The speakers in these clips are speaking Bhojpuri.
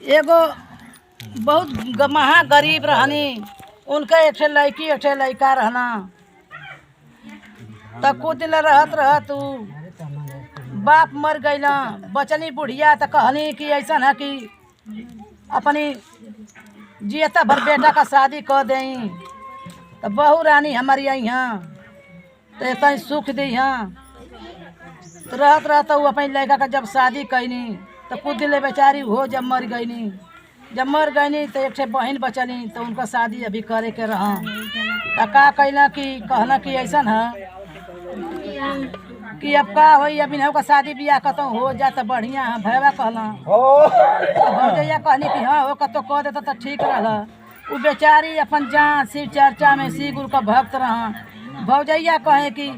एगो बहुत महा गरीब रहनी, उनका एक ठे लड़की एक ठे लड़का रहना। तब कुछ दिन रहत रहत उ बाप मर गईला, बचनी बुढ़िया। तो कहनी कि ऐसा है कि अपनी जियता भर बेटा का शादी कर दें। तो बहू रानी हमारी आई हैं तो इतना सुख दी हैं। तो रहत रहत उ अपनी लड़का का जब शादी कैनी तो कुछ दिन बेचारी हो जब मर गईनी। जब मर गईनी तो एक ठे बहन बचली, तो उनका शादी अभी करे के रहा। तो का कैला कि कहना कि ऐसा है कि अब का होई, अभी का शादी ब्याह कतो हो जा तो बढ़िया है। भैया कहला भौजैया कहनी कि हाँ हो कतो कह देता तो ठीक रहा। वो बेचारी अपन जहाँ शिव चर्चा में श्री गुरु का भक्त रहा। भौजैया कहे कि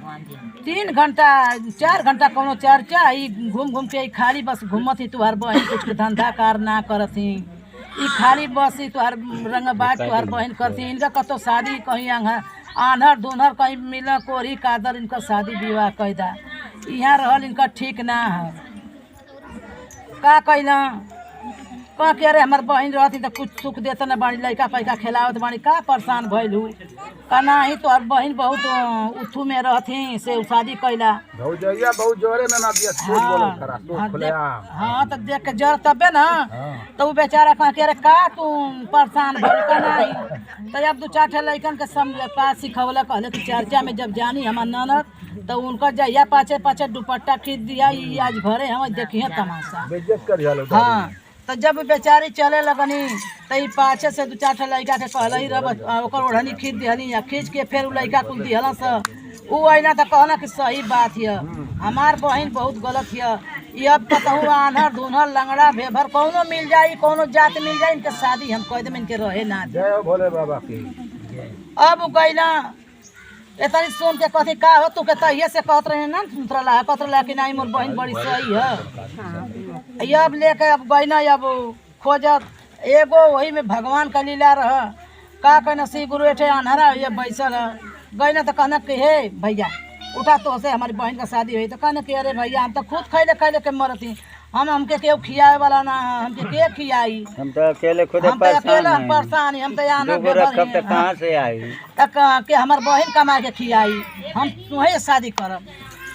3 घंटा 4 घंटा कोनो चर्चा ही घूम घूम के खाली बस घूमत ही। तुहार बहन कुछ धंधा कार ना करत ही, खाली बस ही तुहार रंगबाज तुहार बहन करती। इनका कतो शादी कहीं आन्हर दून्हर कहीं मिला कोरी कादर इनका शादी विवाह कैदा। यहाँ रहल इनका ठीक ना है। का कैला कह के अरे हमार बहन रहती तो कुछ सुख देता न बाड़ी, लड़का पैका खिलावत बाड़ी। का परेशान भइलू का नहीं तो बहन बहुत उठू में रहती से शादी कैला। भौजैया बहुत जोरे में ना दिया झूठ बोलो खरा तो खुलेआ। हाँ तो देख के जर तबे ना। तो वो बेचारा कह के अरे का तू परेशान भइल का नहीं। तो अब 2-4 ठे लड़कन के समझ का सिखवला। कहले कि चर्चा में जब जानी हमार ननद तो उनका जहिया पाछे पाछे दुपट्टा खींच दिया। ये आज घरे हम देखिए तमाशा बेइज्जत कर जालो। हाँ तो जब बेचारी चले लगनी तो ई पाछे से 2-4 ठे लड़का के कहल ही रब ओकर ओढ़नी खींच दिहनी। या खींच के फिर उ लड़का कुल दिहला से उ अइना तो कहना कि सही बात है, हमार बहन बहुत गलत है। ये अब कहूँ आन्हर दून्हर लंगड़ा भेभर कौनो मिल जाई, कौनो जात मिल जाई, इनके शादी हम कह देम इनके रहे ना। जय भोले बाबा की। अब गईला इतनी सुन के कथी का हो तू के तहिए से कहत रहे ना कहत रहा कि नहीं मोर बहन बड़ी सही है। अब लेके अब गईना अब खोजत एगो वही में भगवान का लीला रह। का कहना श्री गुरु एठे अनहरा ये बैसल है। गईना तो कहना कि हे भैया उठा तो से हमारी बहन का शादी हुई। तो कहना कि अरे भैया हम तो खुद खैले खैले के मरती, हमके केहू खियाए वाला ना, हमके के खियाई, हम तो अकेले खुद हम परेशान हम तो कहाँ से आई के हमार बहन कमा के खियाई, हम तुहे शादी करब।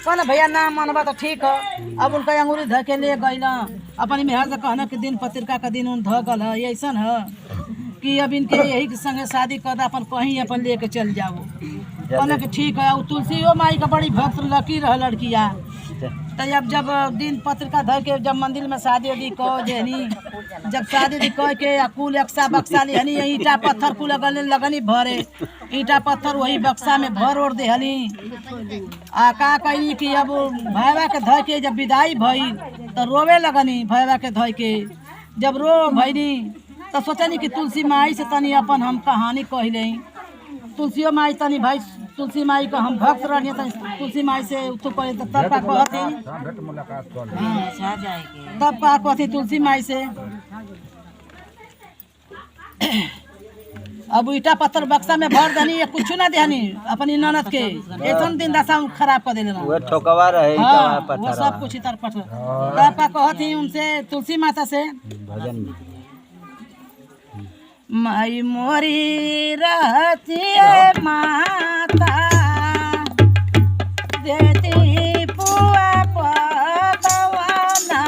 कहना भैया ना मनबा तो ठीक है। अब उनका अंगूरी ध के ले गईला अपनी मेहर से कहना कि दिन पत्रिका का दिन उन ध गल है। ऐसा है कि अब इनके यही के संगे शादी कर अपन कहीं अपन लेके चल जाओ। कहना कि ठीक है। तुलसियो माई का बड़ी भक्त लकी रह लड़किया। तो जब दिन पत्रिका धर के जब मंदिर में शादी उदी कह देनी, जब शादी उदी कह के कुल एक्सा बक्सा लेहनी, ईटा पत्थर कुल लगनी भरे, ईटा पत्थर वही बक्सा में भर ओढ़ देहनी। आ का कही कि अब भैया के धर के जब विदाई भई तो रोवे लगनी। भैया के धर के जब रो भईनी तो सोचनी कि तुलसी माई से तनी अपन हम कहानी कह लें। तुलसियो माई तनी भाई तुलसी माई का हम भक्त रहनी तनी तुलसी माई से उठो पड़े तो तब का कहती तब का कहती तुलसी माई से। अब ईटा पत्थर बक्सा में भर देनी या कुछ ना देनी अपनी ननद के। ऐसा दिन दशा खराब कर देना वो ठोकवा रहे। हाँ वो सब कुछ इतर पत्थर तब का कहती उनसे तुलसी माता से भजन माई मोरी रहती है माता देती पुआ पकवाना।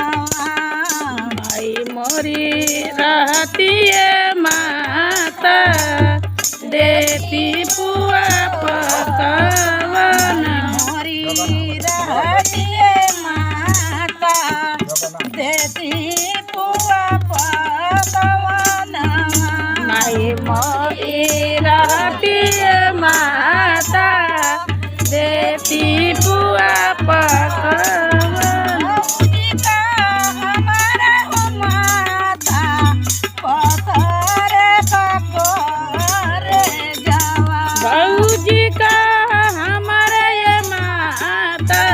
माई मोरी रहती है माता देती पुआ पकवाना। मोरी रहती है माता देती पुआ पकवाना। माई मोरी रहती है माता देती पुआ पकवाना। हमारा हो माता पत्थर पकड़े जावा। भौजी का हमारे ये माता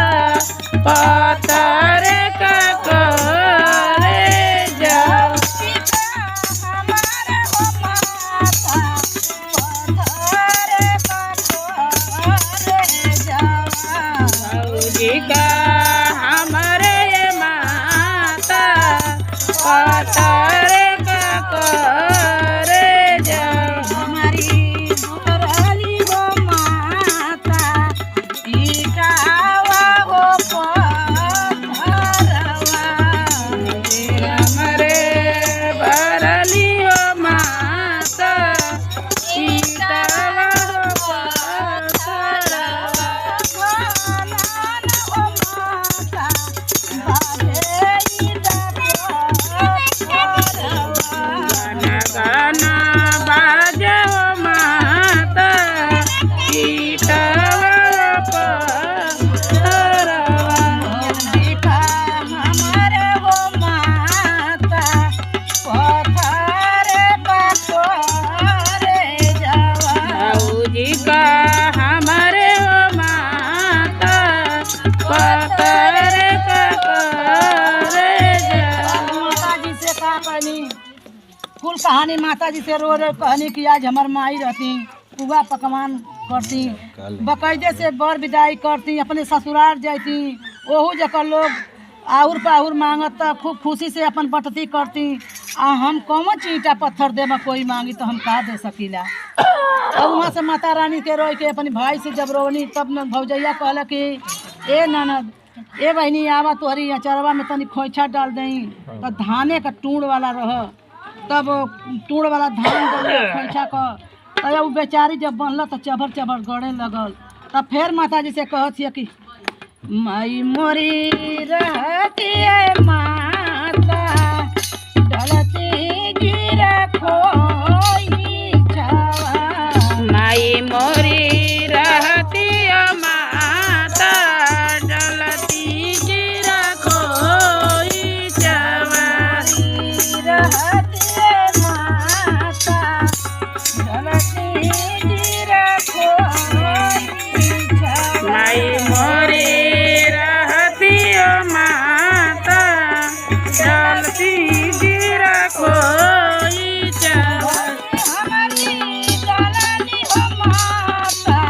पत्थर का करे जाओ। हमारा हो माता पत्थर कुल कहानी माता जी से रो रो कहनी कि आज हमार माई रहती पुआ पकवान करती बकायदे से बर विदाई करती अपने ससुराल जाती ओहू जकर लोग आउर पाहुर मांगत त खूब खुशी से अपन बटती करती आ हम कौन ईंटा पत्थर दे कोई मांगी तो हम कहा दे सकीला। अब वहाँ से माता रानी के रोई के अपनी भाई से जब रोनी तब न भौजैया कहल कि ए ननद ए बहनी आवा तोहरी अचरवा में तनी खोइछा डाल दई तो धाने का टूड़ वाला रह तब टूड़ वाला धान डाल खोइछा का तब वो बेचारी जब बनल तो चबर चबर गड़े लगल तब फिर माता जी से कहत हिय कि माई मोरी रहती है माता डलती गिरा खोई छावा माई मोरी रहती माता डलती गिरा खोई चवारी रहती है माता डलती गिरा खोई छावा माई मोरी रहती माता डलती गिरा खोई चवारी हमारी डालनी हो माता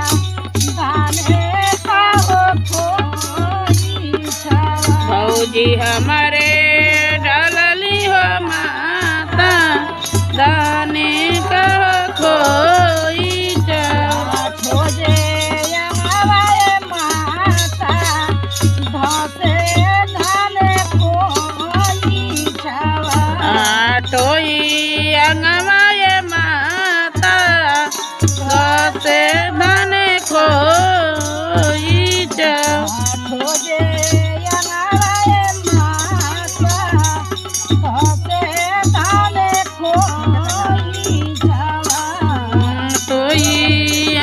दाने का हो खोई छावा भौजी हमारे डलली हो माता दाने का खोई चवा खोजे हमारे माता धसे धाने खोई छावा आटोई अंगमाए माता गसे धने खोई चवा खोजे हमारे माता धसे धाने खोई छावा तोई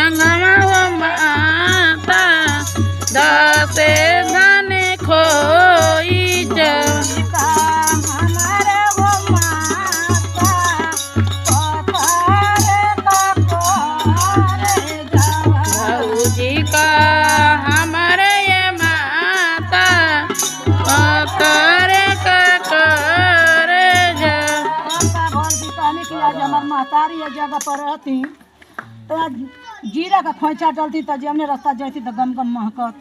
अंगमा माता दसे धने खोई चवा हमारे वो माता पतारे पकोरे जावा भौजी का हमारे ये माता करे जा कि आज हमार महतारी ये जगह पर रहती तो आज जीरा का खोइछा डलती तो जब हमने रास्ता जाती तो गम गम महकत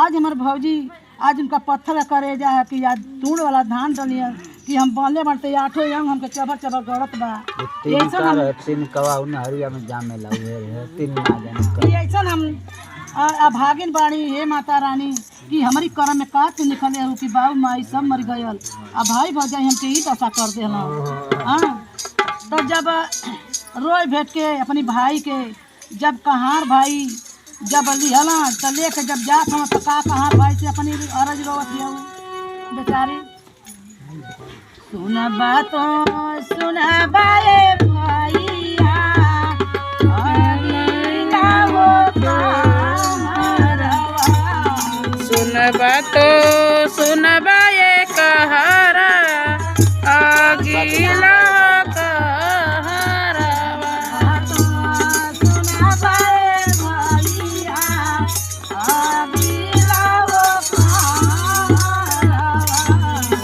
आज हमार भौजी आज उनका पत्थर करे जा है कि आज तूड़ वाला धान डलिया कि हम बनले बनते आठों अंग हमके चबर चबर गड़त बा ऐसा हम तीन कवा हरिया में जामे लगे तीन ना जाने ऐसा हम अभागिन बाड़ी हे माता रानी कि हमारी करम में का तू निकले हो कि बाबू माई सब मर गयल आ भाई भौजाई हमके ही दशा कर देना हाँ तो जब रोई भेट के अपनी भाई के जब कहार भाई जब लिहला तो लेके जब जात हम तो का कहार भाई से अपनी अरज रोवत हियऊ बेचारी सुनबा तो सुनबा ए भैया अनिला वो कहारवा सुनबा तो सुनबा ये कहरा अगिला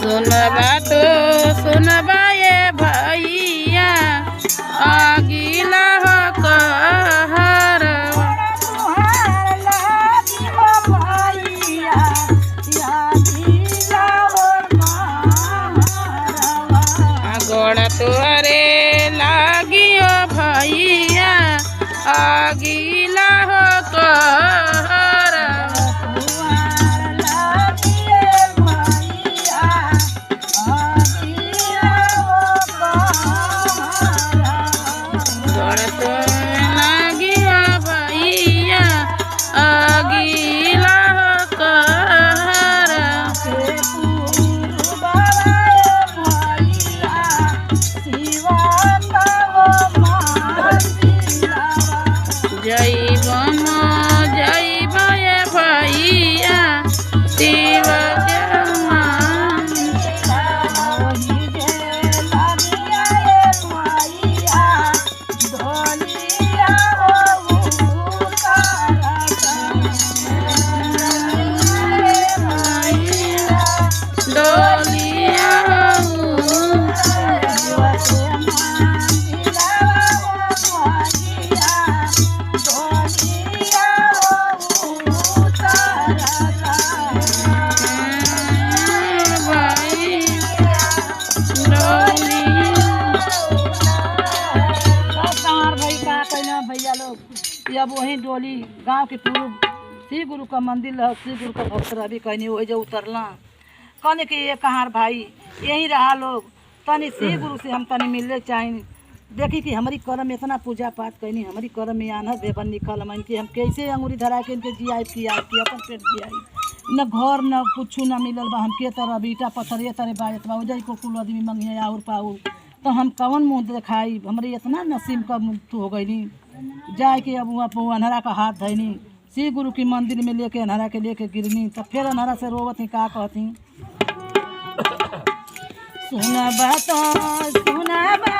सुनबा तो सुनबा ये भैया अगिला हो कहरवा गोड़ तुहरे लागियो भैया अगिला हो कहरवा गोड़ तो लागियो भैया अगिला हो कहरवा जय बम जब वही डोली गांव के पूर्व श्री गुरु का मंदिर है, श्री गुरु का भक्त रवि कहनी वही जो उतरला कहने कि ये कहाँ भाई यही रहा लोग तनी श्री गुरु से हम तनी मिलने चाहिए। देखी कि हमारी कर्म में इतना पूजा पाठ कैनी हमारी कर्म में आना बेबन निकल मन कि हम कैसे अंगूरी धरा के इनके जियाई की अपन पेट जियाई न घर न कुछ न मिलल बा हम के तरह ईटा पत्थर ये तरह बात बा जाई को कुल आदमी मंगिए आउर पाऊ तो हम कौन मुँह दिखाई हमारे इतना नसीब का मुक्त हो गई जाए के अब वहाँ अनहरा का हाथ धैनी श्री गुरु की मंदिर में लेके अनहरा के लेके गिरनी तब फिर अनहरा से रोवत ही का कहती सुनबा तो सुनबा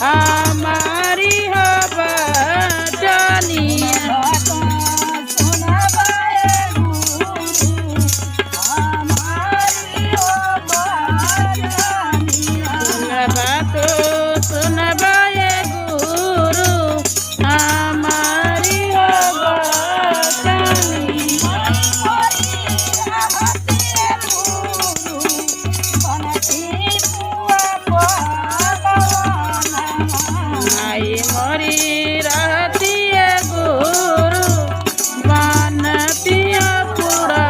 हमारी हो बचनिया सुनबा तो सुनबा ये गुरु हमारी हो आई मोरी रहती है गुरु बनती है पूरा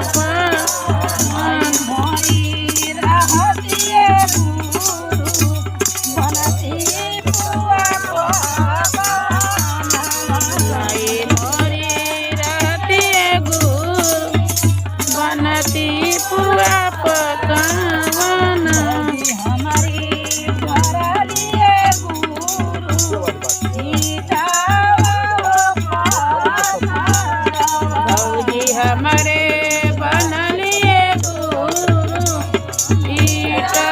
आई मोरी रहती है गुरु बनती पूरा पकवान हमारे बनलिए गुरु ईटा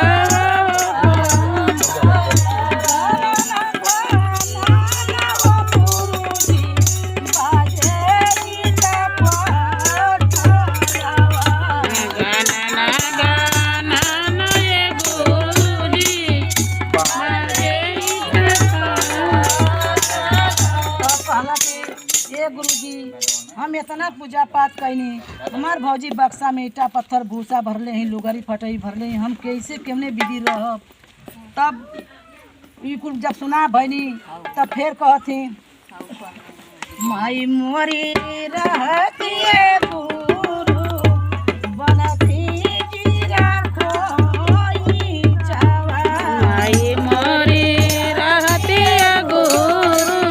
गुरुजी हम इतना पूजा पाठ कैनी हमार भौजी बक्सा में ईटा पत्थर भूसा भरले हैं लुगरी फटई भरले हैं हम कैसे केमने विधि रह तब ई कुल जब सुना भैनी तब फिर कहती माई मोरी रहती है गुरु बनती जीरा खोई चावा आई मोरी रहती है गुरु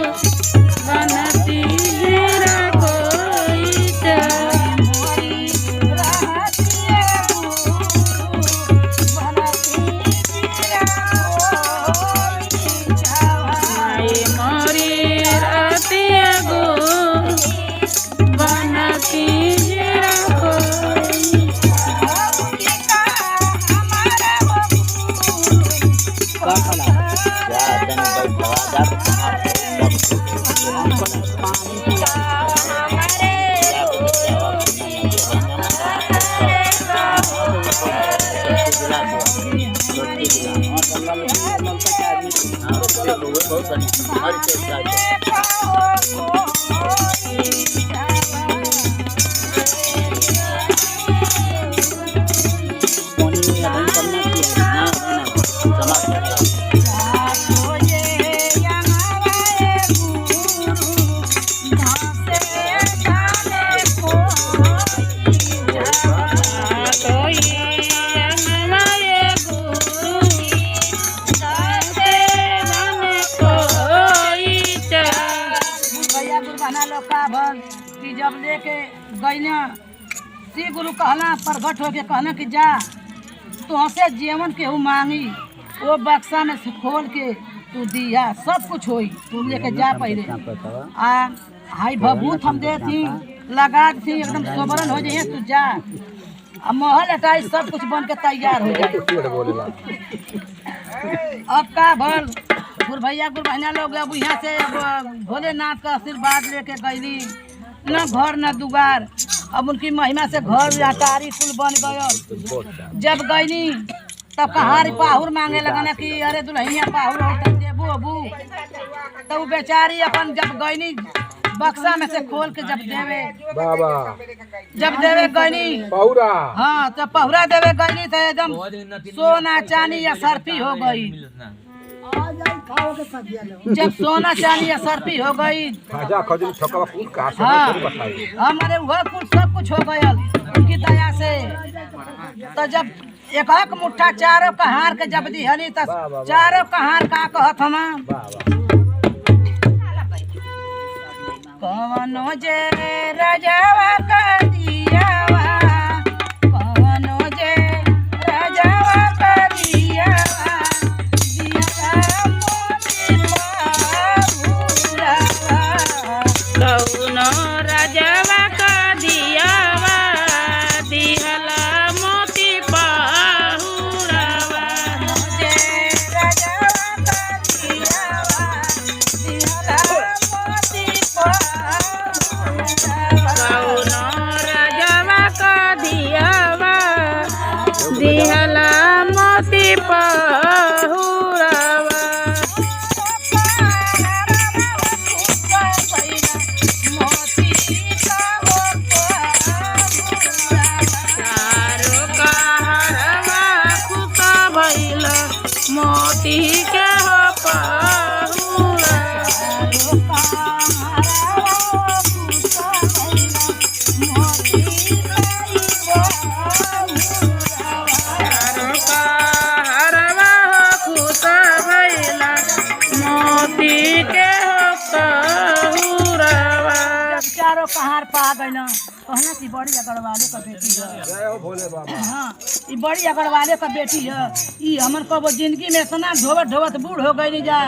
बनती जीरा कोई आई मोरी रहती है गुरु बनती जीरा कोई कि जब लेके गईना श्री गुरु कहना प्रगट होके कहना कि जा तुहसे जीवन केहू मांगी वो बक्सा में से खोल के तू दिया सब कुछ होई तू लेके जा पहले आ हाई भभूत हम दे थी लगा थी एकदम सोबरन हो जाइए तू जा अब महल हटाई सब कुछ बन के तैयार हो जाए। अब का भल गुर भैया गुर बहना लोग अब यहाँ से अब भोलेनाथ का आशीर्वाद लेके गईली न घर न दुआर अब उनकी महिमा से घर अटारी कुल बन गयो। जब गईली तब कहार पाहुर मांगे लगना कि अरे दुल्हनिया पाहुर हो तब देबू अबू तो बेचारी अपन जब गईली बक्सा में से खोल के जब बाबा देवे गईनी पौरा हाँ तो पहुरा देवे गईनी तो एकदम सोना चांदी या सर्फी हो गई। जब सोना चांदी या सर्फी हो गई खाजा खजूर ठोका कुल का हाँ बताइए हमारे वह कुछ सब कुछ हो गया उनकी दया से। तो जब एक मुट्ठा चारों कहार के जब दिहली तो चारों कहार का कहत हम कवनो जे राजावा का दियावा कवनो जे राजावा का दियावा दिया मोती बाबूरावा कौनो राजवा का दियावा दिहला मोती पाहुरावा जे राजावा का दियावा दिया मोती कौनो राजवा का दियावा दिहला मोती पाहुरावा चारो कहरवा खुका भइल मोती के हो पाहुरावा चारो कहरवा खुका भइल मोती के हो पाहुरावा चारों कहार पा गई कहना कि बड़ी अगरवाले का बेटी है। जय हो भोले बाबा हाँ ई बड़ी अगरवाले का बेटी है। ई हमन कबो जिंदगी में इतना ढोवत ढोवत बूढ़ हो गई जा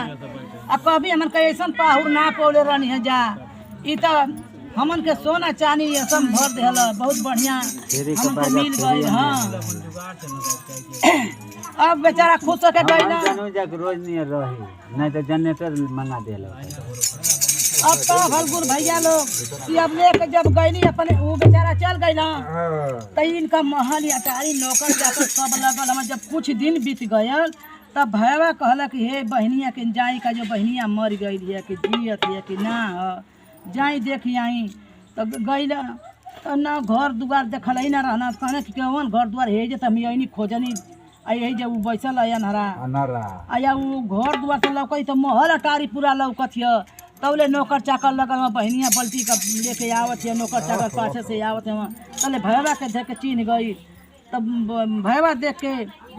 अब कभी हमन के ऐसा पाहुर ना पौले रहनी है जा। ई तो हमन के सोना चांदी ये सब भर देहल बहुत बढ़िया हमन के मिल गई। हाँ अब बेचारा खुश होके गई ना। रोज नहीं रही नहीं तो जनरेटर मंगा देला अब तो फलगुर भैया लोग कि अब लेके जब गईली अपने वो बेचारा चल गई ना तो इनका महल अटारी नौकर जाकर सब लगल। हम जब कुछ दिन बीत गयल तब भैया कहला कि हे बहनिया के जाई का जो बहनिया मर गई है कि जियत है कि ना है जाई देखी आई। तो गई तो ना घर दुआर देखल ही ना रहना कहने कि कौन घर दुआर है जे हम यही खोजनी आ यही जब बैसल है अनहरा आया वो घर दुआर से लौकई तो महल अटारी पूरा लौकत है। तबले नौकर चाकर लगल वहाँ बहनिया बल्टी का लेके आवत है नौकर चाकर पाछे से आवत है वहाँ तले भैया के देख के चिन्ह गई। तब भैया देख के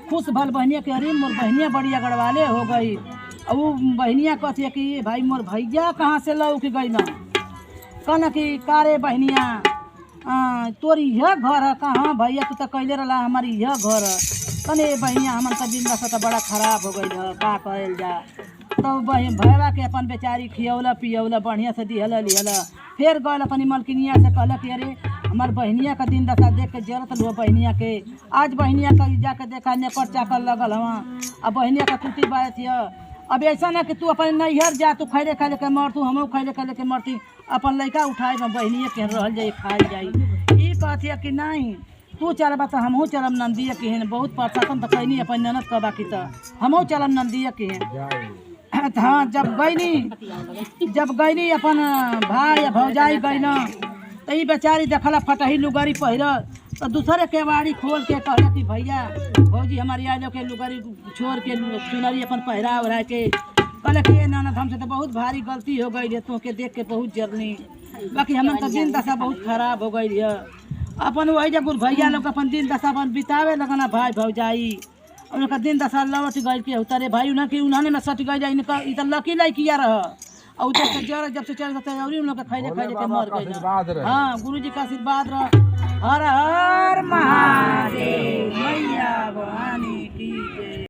खुश भल बहनिया के अरे मोर बहनिया बड़ी अगड़वाले हो गई। अब वो बहनिया कहती है कि भाई मोर भैया कहाँ से लौक गई ना कहना कि कारे बहनिया तोर यह घर है कहाँ भैया तू तो कैले रहा हमारी यह घर है कने बहनिया हमन का दिन रखा तो बड़ा खराब हो गई है का कहल जा। तब भैया के अपन बेचारी खियौला पियौला बढ़िया से दिहला लिहला फिर गल अपनी मलकिनिया से कहला कि अरे हमार बहनिया का दिन दशा देख के जरूरत लो बहनिया के आज बहनिया का जाके देखा नेकर चाकर लगल वहाँ अब बहनिया का टूटी बात है। अब ऐसा ना कि तू अपन नैहर जा तू खैले खैले के मर तू हमहू खैले खैले के मरती अपन लड़का उठाए बहनिया के रह जाए खाए जाई। ये कहती है कि नहीं तू चलबा तो हमहू चलब नंदिया के हैं बहुत प्रशासन तो कैनी अपन ननद कबा की तो हमहू चलब नंदिया के हैं। हाँ जब गईनी अपन भाई या भौजाई गई न तो ये बेचारी देखला फटही लुगारी पहिरल तो दूसरे केवाड़ी खोल के कहला कि भैया भौजी हमारी आलो के लुगारी छोड़ के चुनरी अपन पहिरा उड़ा के कहला कि ये ननद हमसे तो बहुत भारी गलती हो गई है तो के देख के बहुत जरनी बाकी हमन तो दिन दशा बहुत खराब हो गई है। अपन वही जब भैया लोग अपन दिन दशा अपन बितावे लगना भाई भौजाई उनका दिन दशा लौट गई के उतरे भाई उन्होंने में सट गई इनका इधर लकी लाई किया रहा और जब से चल जाते और उन लोग खैले खैले के मर गए। हाँ गुरुजी का आशीर्वाद रहा। हर हर महादेव मैया भवानी की जय।